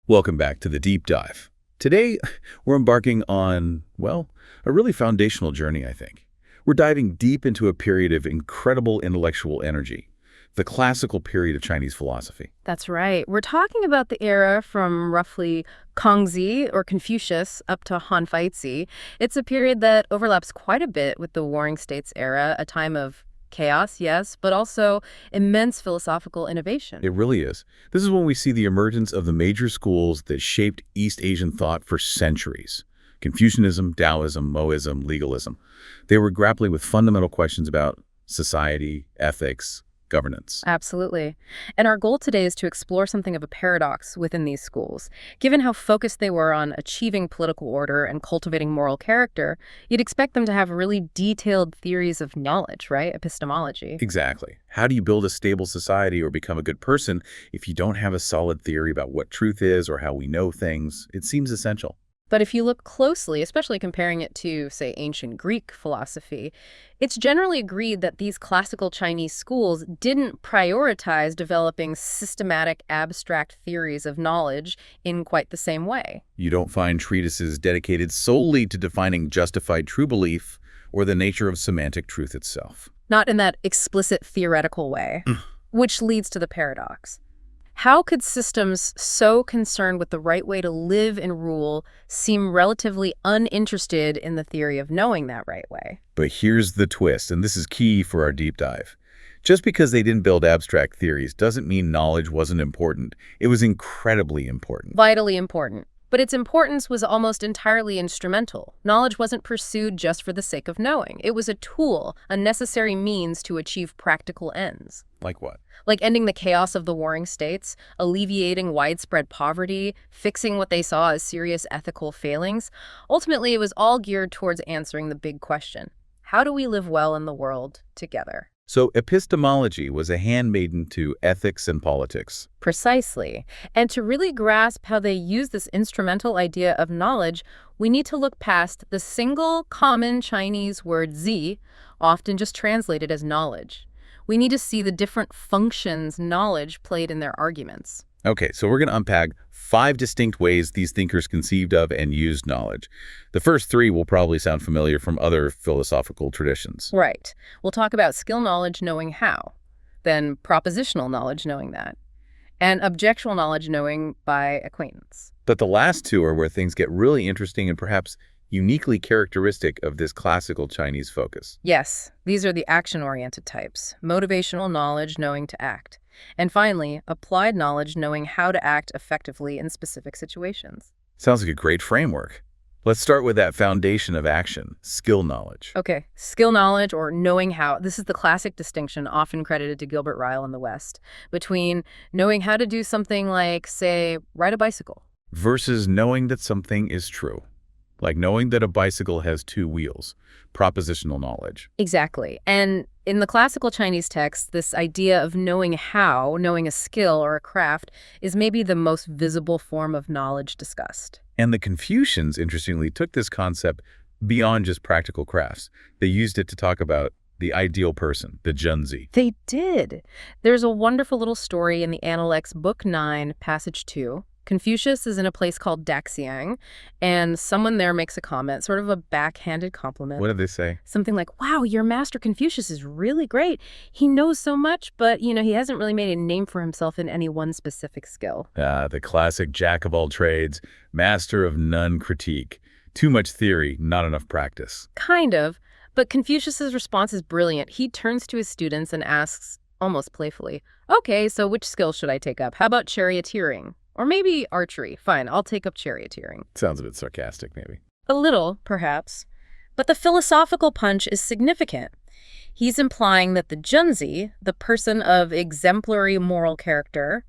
Welcome back to the Deep Dive. Today, we're embarking on, well, a really foundational journey, I think. We're diving deep into a period of incredible intellectual energy, the classical period of Chinese philosophy. That's right. We're talking about the era from roughly Xunzi or Confucius up to Han Feizi. It's a period that overlaps quite a bit with the Warring States era, a time of chaos, yes, but also immense philosophical innovation. It really is. This is when we see the emergence of the major schools that shaped East Asian thought for centuries. Confucianism, Daoism, Moism, legalism. They were grappling with fundamental questions about society, ethics, governance. Absolutely. And our goal today is to explore something of a paradox within these schools. Given how focused they were on achieving political order and cultivating moral character, you'd expect them to have really detailed theories of knowledge, right? Epistemology. Exactly. How do you build a stable society or become a good person if you don't have a solid theory about what truth is or how we know things? It seems essential. But if you look closely, especially comparing it to, say, ancient Greek philosophy, it's generally agreed that these classical Chinese schools didn't prioritize developing systematic, abstract theories of knowledge in quite the same way. You don't find treatises dedicated solely to defining justified true belief or the nature of semantic truth itself. Not in that explicit theoretical way, which leads to the paradox. How could systems so concerned with the right way to live and rule seem relatively uninterested in the theory of knowing that right way? But here's the twist, and this is key for our deep dive. Just because they didn't build abstract theories doesn't mean knowledge wasn't important. It was incredibly important. Vitally important. But its importance was almost entirely instrumental. Knowledge wasn't pursued just for the sake of knowing. It was a tool, a necessary means to achieve practical ends. Like what? Like ending the chaos of the warring states, alleviating widespread poverty, fixing what they saw as serious ethical failings. Ultimately, it was all geared towards answering the big question: how do we live well in the world together? So epistemology was a handmaiden to ethics and politics. Precisely. And to really grasp how they use this instrumental idea of knowledge, we need to look past the single common Chinese word zi, often just translated as knowledge. We need to see the different functions knowledge played in their arguments. Okay, so we're going to unpack 5 distinct ways these thinkers conceived of and used knowledge. The first 3 will probably sound familiar from other philosophical traditions. Right. We'll talk about skill knowledge knowing how, then propositional knowledge knowing that, and objectual knowledge knowing by acquaintance. But the last 2 are where things get really interesting and perhaps uniquely characteristic of this classical Chinese focus. Yes, these are the action-oriented types, motivational knowledge knowing to act. And finally, applied knowledge knowing how to act effectively in specific situations. Sounds like a great framework. Let's start with that foundation of action, skill knowledge. Okay, skill knowledge or knowing how. This is the classic distinction often credited to Gilbert Ryle in the West between knowing how to do something like, say, ride a bicycle. Versus knowing that something is true. Like knowing that a bicycle has 2 wheels, propositional knowledge. Exactly. And in the classical Chinese texts, this idea of knowing how, knowing a skill or a craft, is maybe the most visible form of knowledge discussed. And the Confucians, interestingly, took this concept beyond just practical crafts. They used it to talk about the ideal person, the Xunzi. They did. There's a wonderful little story in the Analects, Book 9, Passage 2. Confucius is in a place called Daxiang, and someone there makes a comment, sort of a backhanded compliment. What did they say? Something like, wow, your master Confucius is really great. He knows so much, but, he hasn't really made a name for himself in any one specific skill. The classic jack of all trades, master of none critique. Too much theory, not enough practice. Kind of, but Confucius's response is brilliant. He turns to his students and asks, almost playfully, okay, so which skill should I take up? How about charioteering? Or maybe archery. Fine, I'll take up charioteering. Sounds a bit sarcastic, maybe. A little, perhaps. But the philosophical punch is significant. He's implying that the Xunzi, the person of exemplary moral character,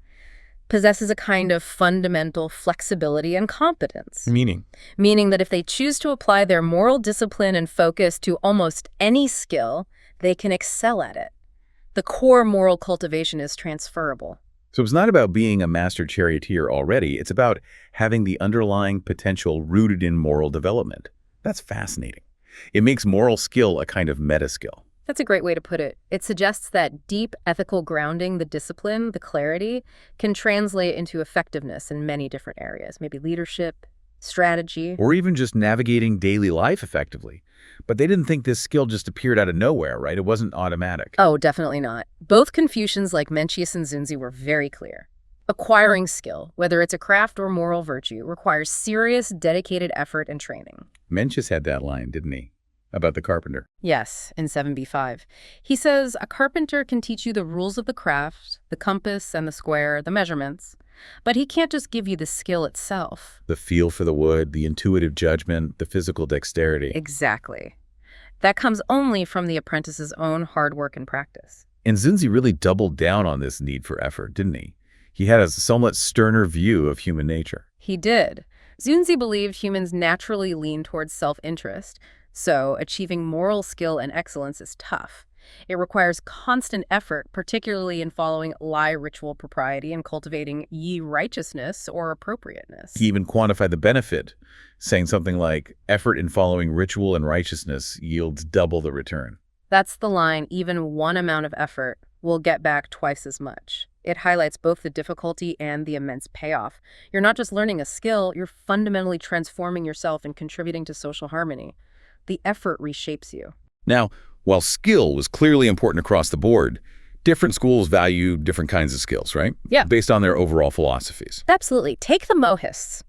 possesses a kind of fundamental flexibility and competence. Meaning? Meaning that if they choose to apply their moral discipline and focus to almost any skill, they can excel at it. The core moral cultivation is transferable. So it's not about being a master charioteer already. It's about having the underlying potential rooted in moral development. That's fascinating. It makes moral skill a kind of meta skill. That's a great way to put it. It suggests that deep ethical grounding, the discipline, the clarity, can translate into effectiveness in many different areas, maybe leadership, strategy. Or even just navigating daily life effectively. But they didn't think this skill just appeared out of nowhere, right? It wasn't automatic. Oh, definitely not. Both Confucians like Mencius and Xunzi were very clear. Acquiring skill, whether it's a craft or moral virtue, requires serious, dedicated effort and training. Mencius had that line, didn't he? About the carpenter. Yes, in 7b5. He says, a carpenter can teach you the rules of the craft, the compass and the square, the measurements, but he can't just give you the skill itself. The feel for the wood, the intuitive judgment, the physical dexterity. Exactly. That comes only from the apprentice's own hard work and practice. And Xunzi really doubled down on this need for effort, didn't he? He had a somewhat sterner view of human nature. He did. Xunzi believed humans naturally lean towards self-interest, so achieving moral skill and excellence is tough. It requires constant effort, particularly in following Lai ritual propriety and cultivating Yi righteousness or appropriateness. He even quantified the benefit, saying something like, effort in following ritual and righteousness yields double the return. That's the line, even one amount of effort will get back twice as much. It highlights both the difficulty and the immense payoff. You're not just learning a skill, you're fundamentally transforming yourself and contributing to social harmony. The effort reshapes you. Now, while skill was clearly important across the board, different schools value different kinds of skills, right? Yeah. Based on their overall philosophies. Absolutely. Take the Mohists.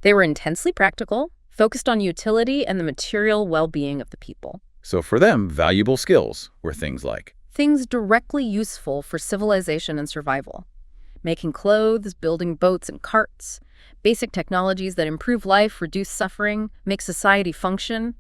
They were intensely practical, focused on utility and the material well-being of the people. So for them, valuable skills were things like Things directly useful for civilization and survival. Making clothes, building boats and carts, basic technologies that improve life, reduce suffering, make society function.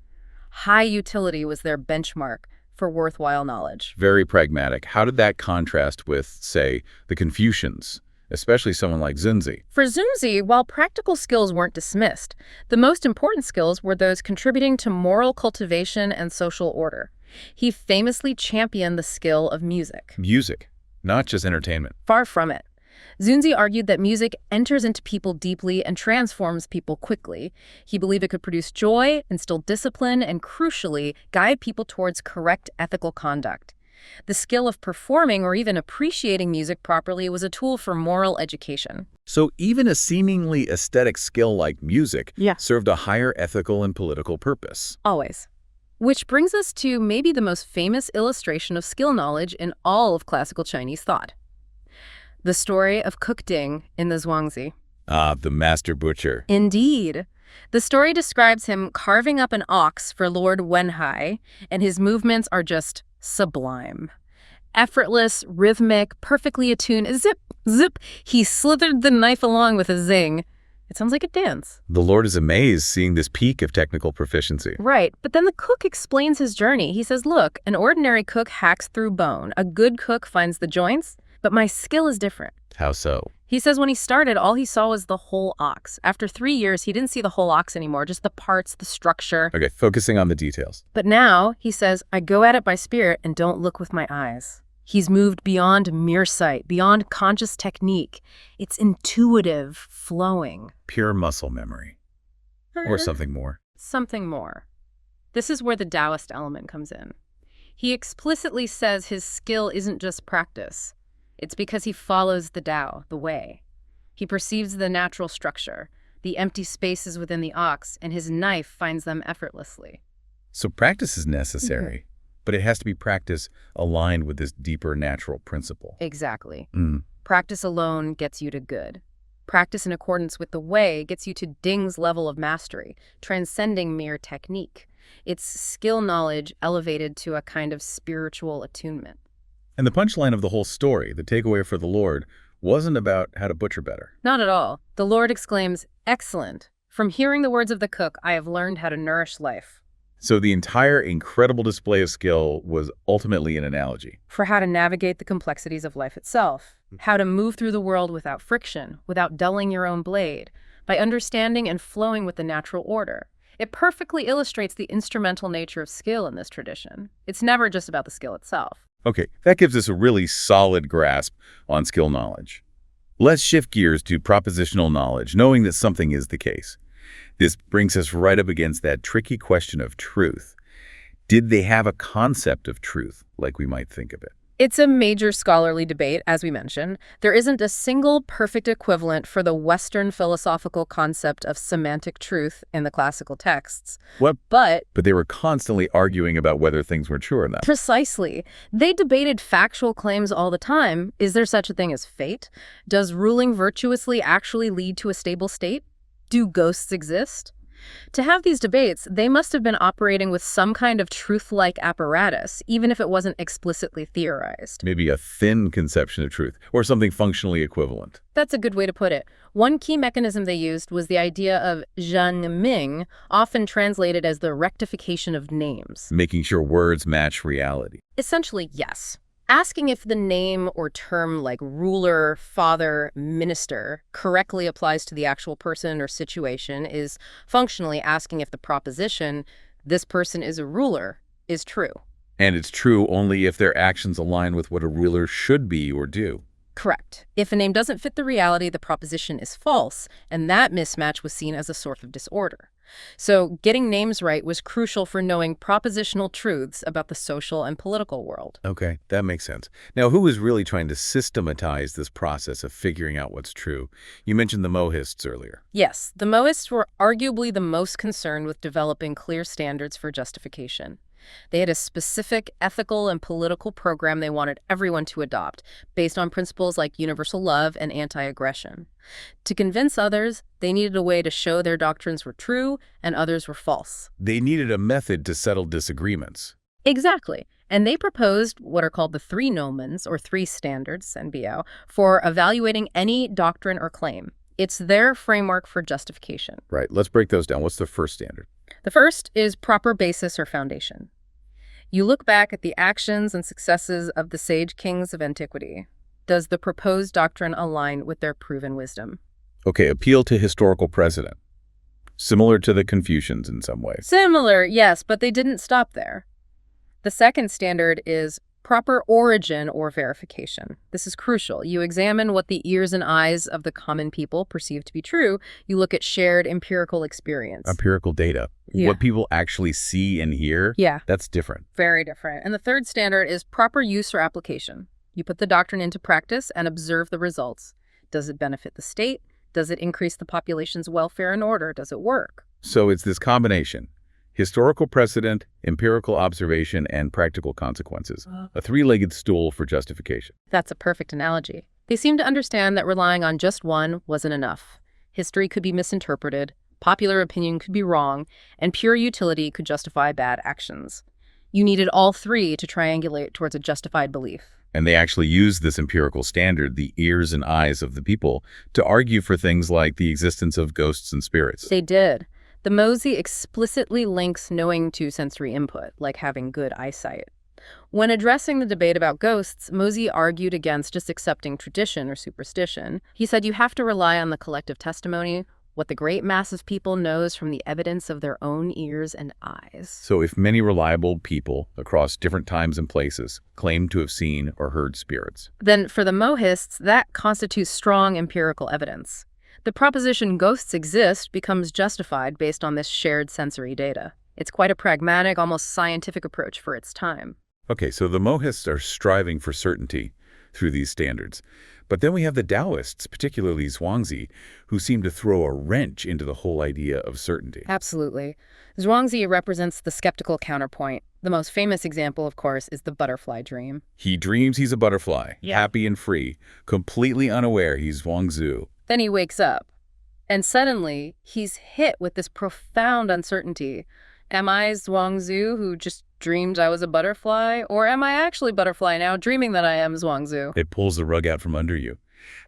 High utility was their benchmark for worthwhile knowledge. very pragmatic. How did that contrast with, say, the Confucians, especially someone like Xunzi? For Xunzi, while practical skills weren't dismissed, the most important skills were those contributing to moral cultivation and social order. He famously championed the skill of music. Music, not just entertainment. Far from it. Xunzi argued that music enters into people deeply and transforms people quickly. He believed it could produce joy, instill discipline, and crucially, guide people towards correct ethical conduct. The skill of performing or even appreciating music properly was a tool for moral education. So even a seemingly aesthetic skill like music Yeah. served a higher ethical and political purpose. Always. Which brings us to maybe the most famous illustration of skill knowledge in all of classical Chinese thought. The story of Cook Ding in the Zhuangzi. Ah, the master butcher. Indeed. The story describes him carving up an ox for Lord Wenhai, and his movements are just sublime. Effortless, rhythmic, perfectly attuned. Zip, zip. He slithered the knife along with a zing. It sounds like a dance. The Lord is amazed seeing this peak of technical proficiency. Right, but then the cook explains his journey. He says, look, an ordinary cook hacks through bone. A good cook finds the joints, but my skill is different. How so? He says when he started, all he saw was the whole ox. After 3 years, he didn't see the whole ox anymore, just the parts, the structure. Okay, focusing on the details. But now, he says, I go at it by spirit and don't look with my eyes. He's moved beyond mere sight, beyond conscious technique. It's intuitive, flowing. Pure muscle memory. Or something more. Something more. This is where the Taoist element comes in. He explicitly says his skill isn't just practice. It's because he follows the Tao, the way. He perceives the natural structure, the empty spaces within the ox, and his knife finds them effortlessly. So practice is necessary, but it has to be practice aligned with this deeper natural principle. Exactly. Mm. Practice alone gets you to good. Practice in accordance with the way gets you to Ding's level of mastery, transcending mere technique. It's skill knowledge elevated to a kind of spiritual attunement. And the punchline of the whole story, the takeaway for the Lord, wasn't about how to butcher better. Not at all. The Lord exclaims, excellent. From hearing the words of the cook, I have learned how to nourish life. So the entire incredible display of skill was ultimately an analogy. For how to navigate the complexities of life itself. How to move through the world without friction, without dulling your own blade, by understanding and flowing with the natural order. It perfectly illustrates the instrumental nature of skill in this tradition. It's never just about the skill itself. Okay, that gives us a really solid grasp on skill knowledge. Let's shift gears to propositional knowledge, knowing that something is the case. This brings us right up against that tricky question of truth. Did they have a concept of truth, like we might think of it? It's a major scholarly debate, as we mentioned. There isn't a single perfect equivalent for the Western philosophical concept of semantic truth in the classical texts. What? But But they were constantly arguing about whether things were true or not. precisely, they debated factual claims all the time. Is there such a thing as fate? Does ruling virtuously actually lead to a stable state? Do ghosts exist? To have these debates, they must have been operating with some kind of truth-like apparatus, even if it wasn't explicitly theorized. Maybe a thin conception of truth, or something functionally equivalent. That's a good way to put it. One key mechanism they used was the idea of zhangming, often translated as the rectification of names. Making sure words match reality. Essentially, yes. Asking if the name or term like ruler, father, minister correctly applies to the actual person or situation is functionally asking if the proposition, this person is a ruler, is true. And it's true only if their actions align with what a ruler should be or do. Correct. If a name doesn't fit the reality, the proposition is false, and that mismatch was seen as a source of disorder. So getting names right was crucial for knowing propositional truths about the social and political world. Okay, that makes sense. Now, who was really trying to systematize this process of figuring out what's true? You mentioned the Mohists earlier. Yes, the Mohists were arguably the most concerned with developing clear standards for justification. They had a specific ethical and political program they wanted everyone to adopt, based on principles like universal love and anti-aggression. To convince others, they needed a way to show their doctrines were true and others were false. They needed a method to settle disagreements. Exactly. And they proposed what are called the three nomens, or three standards, NBO, for evaluating any doctrine or claim. It's their framework for justification. Right, let's break those down. What's the first standard? The first is proper basis or foundation. You look back at the actions and successes of the sage kings of antiquity. Does the proposed doctrine align with their proven wisdom? Okay, appeal to historical precedent. Similar to the Confucians in some ways. Similar, yes, but they didn't stop there. The second standard is proper origin or verification. This is crucial. You examine what the ears and eyes of the common people perceive to be true. You look at shared empirical experience. Empirical data. Yeah. What people actually see and hear, Yeah, that's different. very different. And the third standard is proper use or application. You put the doctrine into practice and observe the results. Does it benefit the state? Does it increase the population's welfare and order? Does it work? So it's this combination. Historical precedent, empirical observation, and practical consequences. A three-legged stool for justification. That's a perfect analogy. They seem to understand that relying on just one wasn't enough. History could be misinterpreted, popular opinion could be wrong, and pure utility could justify bad actions. You needed all three to triangulate towards a justified belief. And they actually used this empirical standard, the ears and eyes of the people, to argue for things like the existence of ghosts and spirits. They did. The Mozi explicitly links knowing to sensory input, like having good eyesight. When addressing the debate about ghosts, Mozi argued against just accepting tradition or superstition. He said you have to rely on the collective testimony, what the great mass of people knows from the evidence of their own ears and eyes. So if many reliable people across different times and places claim to have seen or heard spirits, Then for the Mohists, that constitutes strong empirical evidence. The proposition ghosts exist becomes justified based on this shared sensory data. It's quite a pragmatic, almost scientific approach for its time. okay, so the Mohists are striving for certainty through these standards. But then we have the Daoists, particularly Zhuangzi, who seem to throw a wrench into the whole idea of certainty. Absolutely. Zhuangzi represents the skeptical counterpoint. The most famous example, of course, is the butterfly dream. He dreams he's a butterfly, Yeah. happy and free, completely unaware he's Zhuangzi. Then he wakes up, and suddenly he's hit with this profound uncertainty. Am I Zhuangzi who just dreamed I was a butterfly? Or am I actually butterfly now, dreaming that I am Zhuangzi? It pulls the rug out from under you.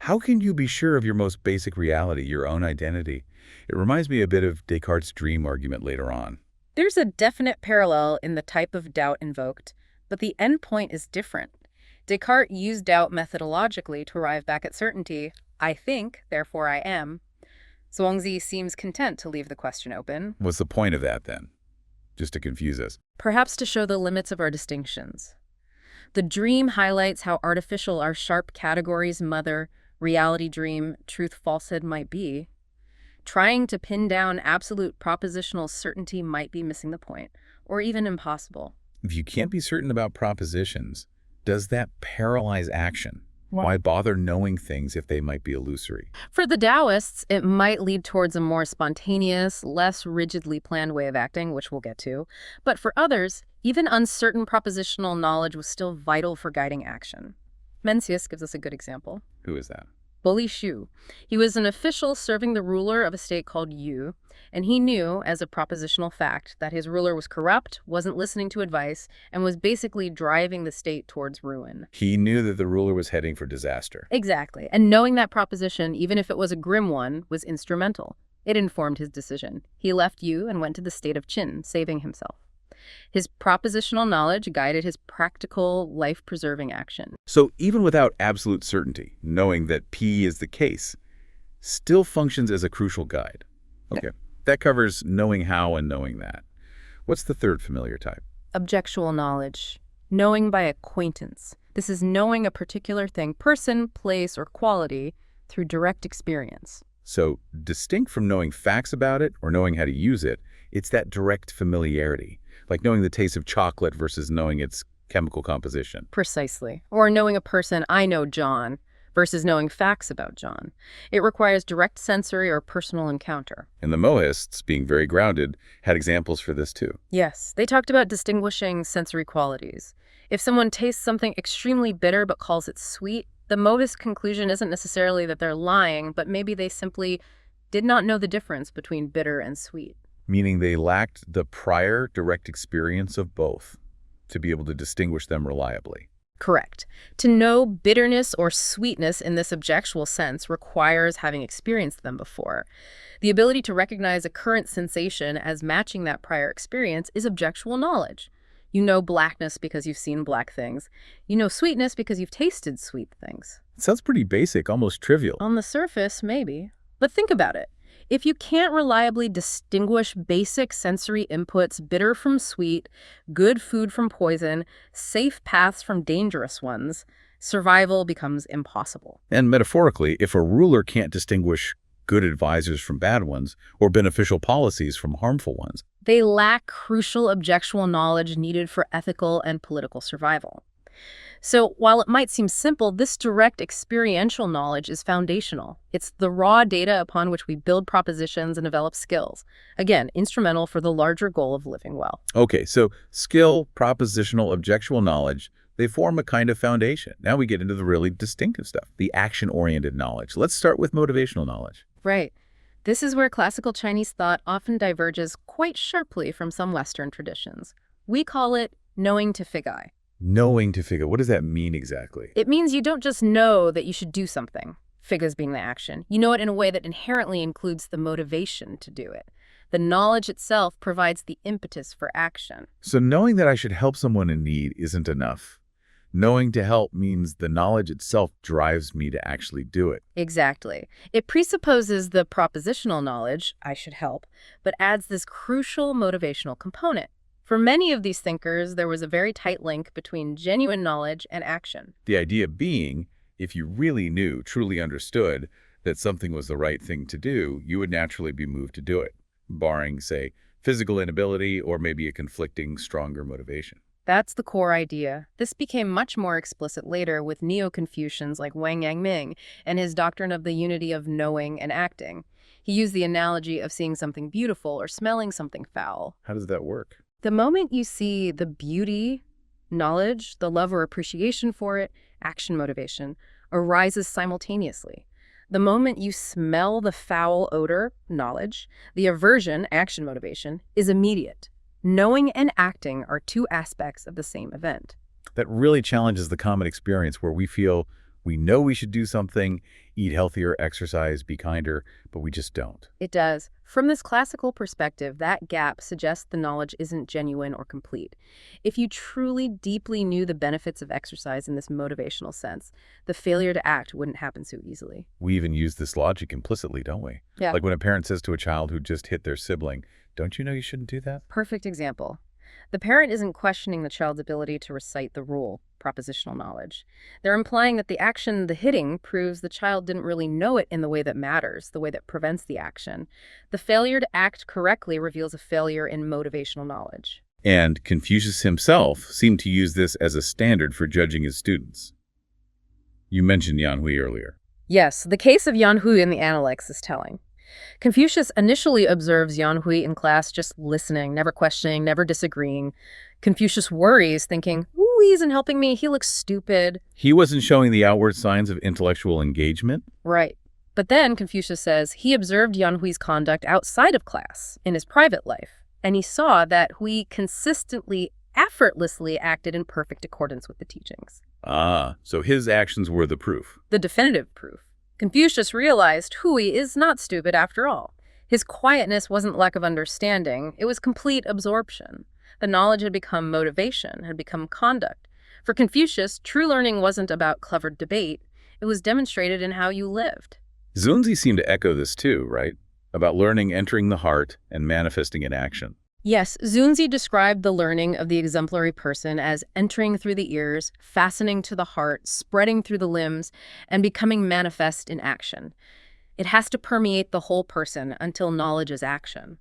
How can you be sure of your most basic reality, your own identity? It reminds me a bit of Descartes' dream argument later on. There's a definite parallel in the type of doubt invoked, but the endpoint is different. Descartes used doubt methodologically to arrive back at certainty. I think, therefore I am. Zhuangzi seems content to leave the question open, What's the point of that, then? Just to confuse us. perhaps to show the limits of our distinctions. The dream highlights how artificial our sharp categories mother, reality dream, truth falsehood might be. Trying to pin down absolute propositional certainty might be missing the point. or even impossible. If you can't be certain about propositions, does that paralyze action? Well, Why bother knowing things if they might be illusory? for the Taoists, it might lead towards a more spontaneous, less rigidly planned way of acting, which we'll get to. But for others, even uncertain propositional knowledge was still vital for guiding action. Mencius gives us a good example. Who is that? Bully Shu. He was an official serving the ruler of a state called Yu, and he knew, as a propositional fact, that his ruler was corrupt, wasn't listening to advice, and was basically driving the state towards ruin. He knew that the ruler was heading for disaster. Exactly. And knowing that proposition, even if it was a grim one, was instrumental. It informed his decision. He left Yu and went to the state of Qin, saving himself. His propositional knowledge guided his practical, life-preserving action. So even without absolute certainty, knowing that P is the case still functions as a crucial guide. Okay, that covers knowing how and knowing that. What's the third familiar type? Objectual knowledge. Knowing by acquaintance. This is knowing a particular thing, person, place, or quality through direct experience. So distinct from knowing facts about it or knowing how to use it, it's that direct familiarity, like knowing the taste of chocolate versus knowing its chemical composition. Precisely. Or knowing a person, I know John, versus knowing facts about John. It requires direct sensory or personal encounter. And the Mohists, being very grounded, had examples for this too. Yes, they talked about distinguishing sensory qualities. If someone tastes something extremely bitter but calls it sweet, the Mohist conclusion isn't necessarily that they're lying, but maybe they simply did not know the difference between bitter and sweet. Meaning they lacked the prior direct experience of both to be able to distinguish them reliably. Correct. To know bitterness or sweetness in this objectual sense requires having experienced them before. The ability to recognize a current sensation as matching that prior experience is objectual knowledge. You know blackness because you've seen black things. You know sweetness because you've tasted sweet things. It sounds pretty basic, almost trivial. On the surface, maybe. But think about it. If you can't reliably distinguish basic sensory inputs, bitter from sweet, good food from poison, safe paths from dangerous ones, survival becomes impossible. And metaphorically, if a ruler can't distinguish good advisors from bad ones or beneficial policies from harmful ones, they lack crucial objectual knowledge needed for ethical and political survival. So while it might seem simple, this direct experiential knowledge is foundational. It's the raw data upon which we build propositions and develop skills. Again, instrumental for the larger goal of living well. Okay, so skill, propositional, objectual knowledge, they form a kind of foundation. Now we get into the really distinctive stuff, the action-oriented knowledge. Let's start with motivational knowledge. Right. This is where classical Chinese thought often diverges quite sharply from some Western traditions. We call it knowing to figure. Knowing to figure. What does that mean exactly? It means you don't just know that you should do something, figures being the action. You know it in a way that inherently includes the motivation to do it. The knowledge itself provides the impetus for action. So knowing that I should help someone in need isn't enough. Knowing to help means the knowledge itself drives me to actually do it. Exactly. It presupposes the propositional knowledge, I should help, but adds this crucial motivational component. For many of these thinkers, there was a very tight link between genuine knowledge and action. The idea being, if you really knew, truly understood that something was the right thing to do, you would naturally be moved to do it, barring, say, physical inability or maybe a conflicting, stronger motivation. That's the core idea. This became much more explicit later with Neo-Confucians like Wang Yangming and his doctrine of the unity of knowing and acting. He used the analogy of seeing something beautiful or smelling something foul. How does that work? The moment you see the beauty, knowledge, the love or appreciation for it, action motivation, arises simultaneously. The moment you smell the foul odor, knowledge, the aversion, action motivation, is immediate. Knowing and acting are two aspects of the same event. That really challenges the common experience where we feel we know we should do something, eat healthier, exercise, be kinder, but we just don't. It does. From this classical perspective, that gap suggests the knowledge isn't genuine or complete. If you truly deeply knew the benefits of exercise in this motivational sense, the failure to act wouldn't happen so easily. We even use this logic implicitly, don't we? Yeah. Like when a parent says to a child who just hit their sibling, don't you know you shouldn't do that? Perfect example. The parent isn't questioning the child's ability to recite the rule, propositional knowledge. They're implying that the action, the hitting, proves the child didn't really know it in the way that matters, the way that prevents the action. The failure to act correctly reveals a failure in motivational knowledge. And Confucius himself seemed to use this as a standard for judging his students. You mentioned Yan Hui earlier. Yes, the case of Yan Hui in the Analects is telling. Confucius initially observes Yan Hui in class just listening, never questioning, never disagreeing. Confucius worries, thinking, "Ooh, he isn't helping me, he looks stupid." He wasn't showing the outward signs of intellectual engagement? Right. But then Confucius says he observed Yan Hui's conduct outside of class, in his private life, and he saw that Hui consistently, effortlessly acted in perfect accordance with the teachings. Ah, so his actions were the proof. The definitive proof. Confucius realized Hui is not stupid after all. His quietness wasn't lack of understanding, it was complete absorption. The knowledge had become motivation, had become conduct. For Confucius, true learning wasn't about clever debate, it was demonstrated in how you lived. Xunzi seemed to echo this too, right? About learning entering the heart and manifesting in action. Yes, Xunzi described the learning of the exemplary person as entering through the ears, fastening to the heart, spreading through the limbs, and becoming manifest in action. It has to permeate the whole person until knowledge is action.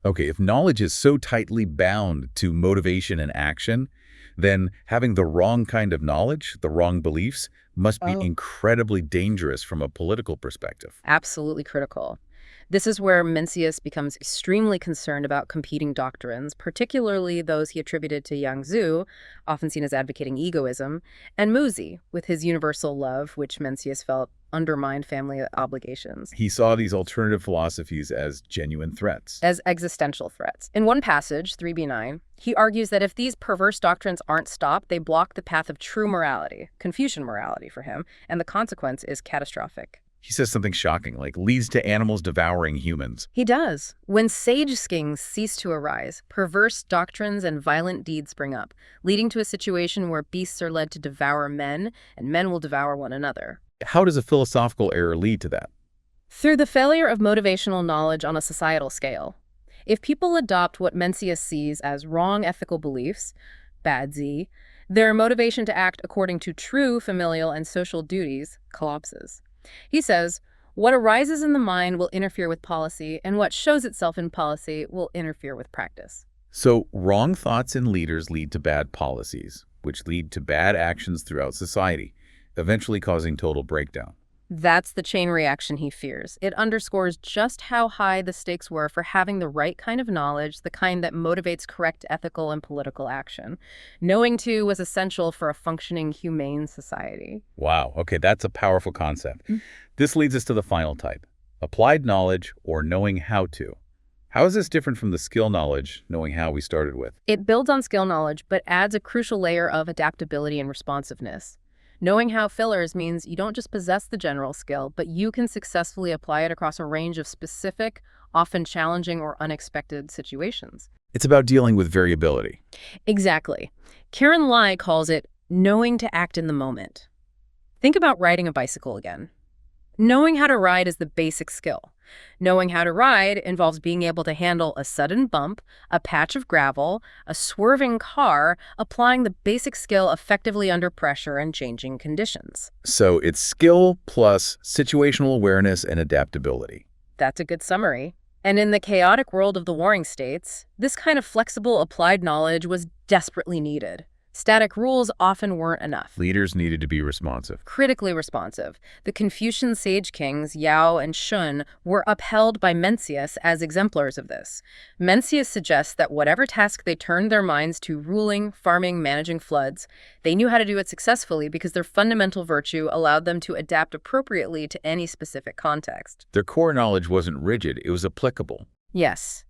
Okay, if knowledge is so tightly bound to motivation and action, then having the wrong kind of knowledge, the wrong beliefs, must be incredibly dangerous from a political perspective. Absolutely critical. This is where Mencius becomes extremely concerned about competing doctrines, particularly those he attributed to Zhuangzi, often seen as advocating egoism, and Mozi, with his universal love, which Mencius felt undermined family obligations. He saw these alternative philosophies as genuine threats. As existential threats. In one passage, 3b9, he argues that if these perverse doctrines aren't stopped, they block the path of true morality, Confucian morality for him, and the consequence is catastrophic. He says something shocking, like leads to animals devouring humans. He does. When sage skings cease to arise, perverse doctrines and violent deeds spring up, leading to a situation where beasts are led to devour men, and men will devour one another. How does a philosophical error lead to that? Through the failure of motivational knowledge on a societal scale. If people adopt what Mencius sees as wrong ethical beliefs, bad Z, their motivation to act according to true familial and social duties collapses. He says, what arises in the mind will interfere with policy, and what shows itself in policy will interfere with practice. So wrong thoughts in leaders lead to bad policies, which lead to bad actions throughout society, eventually causing total breakdown. That's the chain reaction he fears. It underscores just how high the stakes were for having the right kind of knowledge, the kind that motivates correct ethical and political action. Knowing, too, was essential for a functioning, humane society. Wow, okay, that's a powerful concept. This leads us to the final type, applied knowledge or knowing how to. How is this different from the skill knowledge, knowing how we started with? It builds on skill knowledge, but adds a crucial layer of adaptability and responsiveness. Knowing how fillers means you don't just possess the general skill, but you can successfully apply it across a range of specific, often challenging or unexpected situations. It's about dealing with variability. Exactly. Karen Lai calls it knowing to act in the moment. Think about riding a bicycle again. Knowing how to ride is the basic skill. Knowing how to ride involves being able to handle a sudden bump, a patch of gravel, a swerving car, applying the basic skill effectively under pressure and changing conditions. So it's skill plus situational awareness and adaptability. That's a good summary. And in the chaotic world of the warring states, this kind of flexible applied knowledge was desperately needed. Static rules often weren't enough. Leaders needed to be responsive. Critically responsive. The Confucian sage kings, Yao and Shun, were upheld by Mencius as exemplars of this. Mencius suggests that whatever task they turned their minds to, ruling, farming, managing floods, they knew how to do it successfully because their fundamental virtue allowed them to adapt appropriately to any specific context. Their core knowledge wasn't rigid, it was applicable. Yes.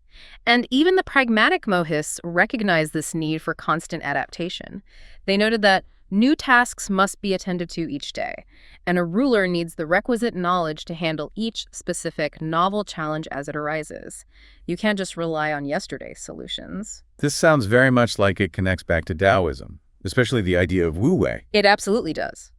And even the pragmatic Mohists recognized this need for constant adaptation. They noted that new tasks must be attended to each day, and a ruler needs the requisite knowledge to handle each specific novel challenge as it arises. You can't just rely on yesterday's solutions. This sounds very much like it connects back to Daoism, especially the idea of Wu Wei. It absolutely does.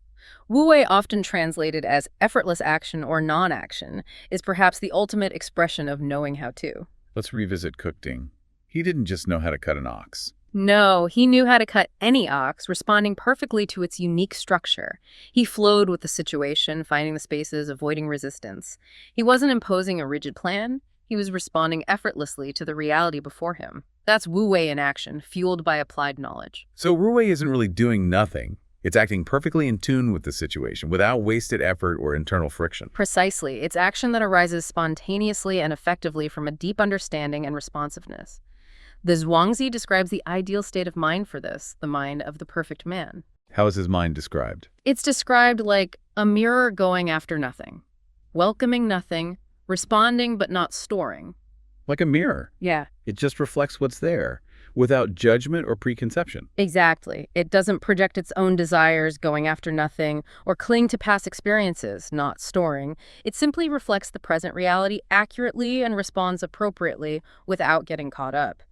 Wu Wei, often translated as effortless action or non-action, is perhaps the ultimate expression of knowing how to. Let's revisit Kukding. He didn't just know how to cut an ox. No, he knew how to cut any ox, responding perfectly to its unique structure. He flowed with the situation, finding the spaces, avoiding resistance. He wasn't imposing a rigid plan. He was responding effortlessly to the reality before him. That's Wu Wei in action, fueled by applied knowledge. So Ruwei isn't really doing nothing. It's acting perfectly in tune with the situation, without wasted effort or internal friction. Precisely. It's action that arises spontaneously and effectively from a deep understanding and responsiveness. The Zhuangzi describes the ideal state of mind for this, the mind of the perfect man. How is his mind described? It's described like a mirror going after nothing, welcoming nothing, responding but not storing. Like a mirror. Yeah. It just reflects what's there, without judgment or preconception. Exactly. It doesn't project its own desires, going after nothing, or cling to past experiences, not storing. It simply reflects the present reality accurately and responds appropriately without getting caught up.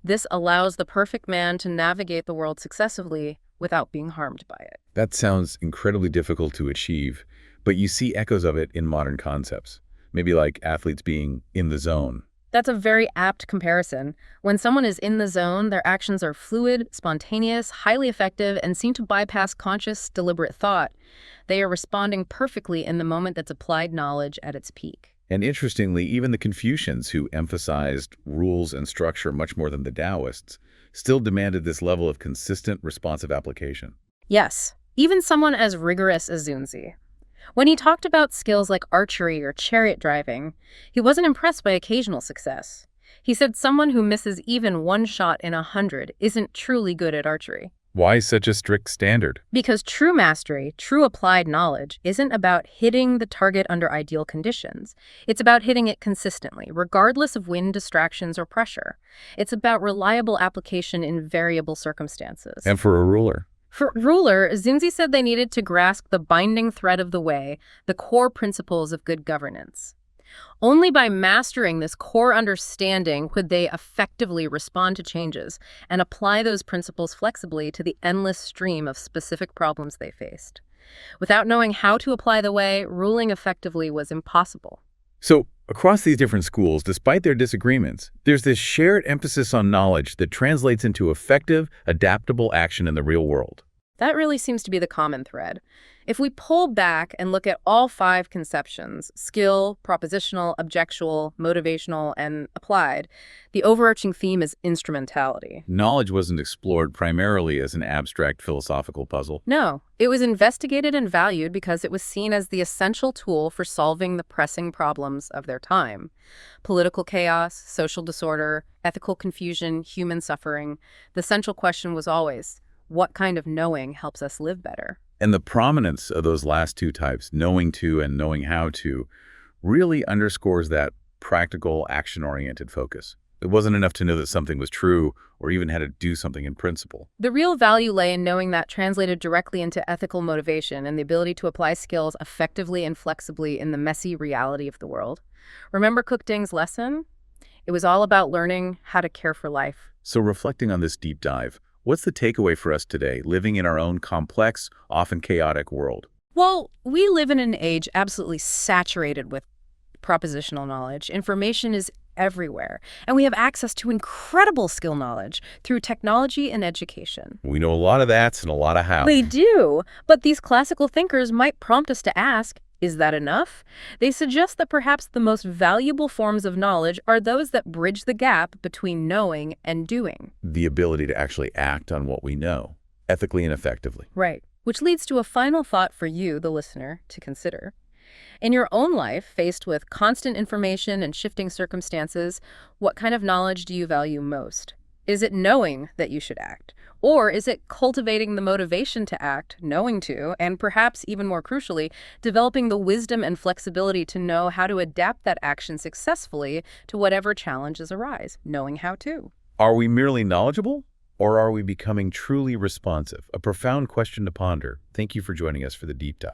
This allows the perfect man to navigate the world successfully without being harmed by it. That sounds incredibly difficult to achieve, but you see echoes of it in modern concepts. Maybe like athletes being in the zone. That's a very apt comparison. When someone is in the zone, their actions are fluid, spontaneous, highly effective, and seem to bypass conscious, deliberate thought. They are responding perfectly in the moment that's applied knowledge at its peak. And interestingly, even the Confucians, who emphasized rules and structure much more than the Daoists, still demanded this level of consistent, responsive application. Yes, even someone as rigorous as Xunzi. When he talked about skills like archery or chariot driving, he wasn't impressed by occasional success. He said someone who misses even one shot in 100 isn't truly good at archery. Why such a strict standard? Because true mastery, true applied knowledge, isn't about hitting the target under ideal conditions. It's about hitting it consistently, regardless of wind, distractions, or pressure. It's about reliable application in variable circumstances. And for a ruler? For ruler, Xunzi said they needed to grasp the binding thread of the way, the core principles of good governance. Only by mastering this core understanding could they effectively respond to changes and apply those principles flexibly to the endless stream of specific problems they faced. Without knowing how to apply the way, ruling effectively was impossible. So, across these different schools, despite their disagreements, there's this shared emphasis on knowledge that translates into effective, adaptable action in the real world. That really seems to be the common thread. If we pull back and look at all 5 conceptions, skill, propositional, objectual, motivational, and applied, the overarching theme is instrumentality. Knowledge wasn't explored primarily as an abstract philosophical puzzle. No, it was investigated and valued because it was seen as the essential tool for solving the pressing problems of their time. Political chaos, social disorder, ethical confusion, human suffering. The central question was always, what kind of knowing helps us live better? And the prominence of those last 2 types, knowing to and knowing how to, really underscores that practical, action-oriented focus. It wasn't enough to know that something was true or even how to do something in principle. The real value lay in knowing that translated directly into ethical motivation and the ability to apply skills effectively and flexibly in the messy reality of the world. Remember Cook Ding's lesson? It was all about learning how to care for life. So reflecting on this deep dive, what's the takeaway for us today, living in our own complex, often chaotic world? Well, we live in an age absolutely saturated with propositional knowledge. Information is everywhere, and we have access to incredible skill knowledge through technology and education. We know a lot of that's and a lot of how. They do, but these classical thinkers might prompt us to ask, is that enough? They suggest that perhaps the most valuable forms of knowledge are those that bridge the gap between knowing and doing. The ability to actually act on what we know, ethically and effectively. Right. Which leads to a final thought for you, the listener, to consider. In your own life, faced with constant information and shifting circumstances, what kind of knowledge do you value most? Is it knowing that you should act? Or is it cultivating the motivation to act, knowing to, and perhaps even more crucially, developing the wisdom and flexibility to know how to adapt that action successfully to whatever challenges arise, knowing how to? Are we merely knowledgeable, or are we becoming truly responsive? A profound question to ponder. Thank you for joining us for the deep dive.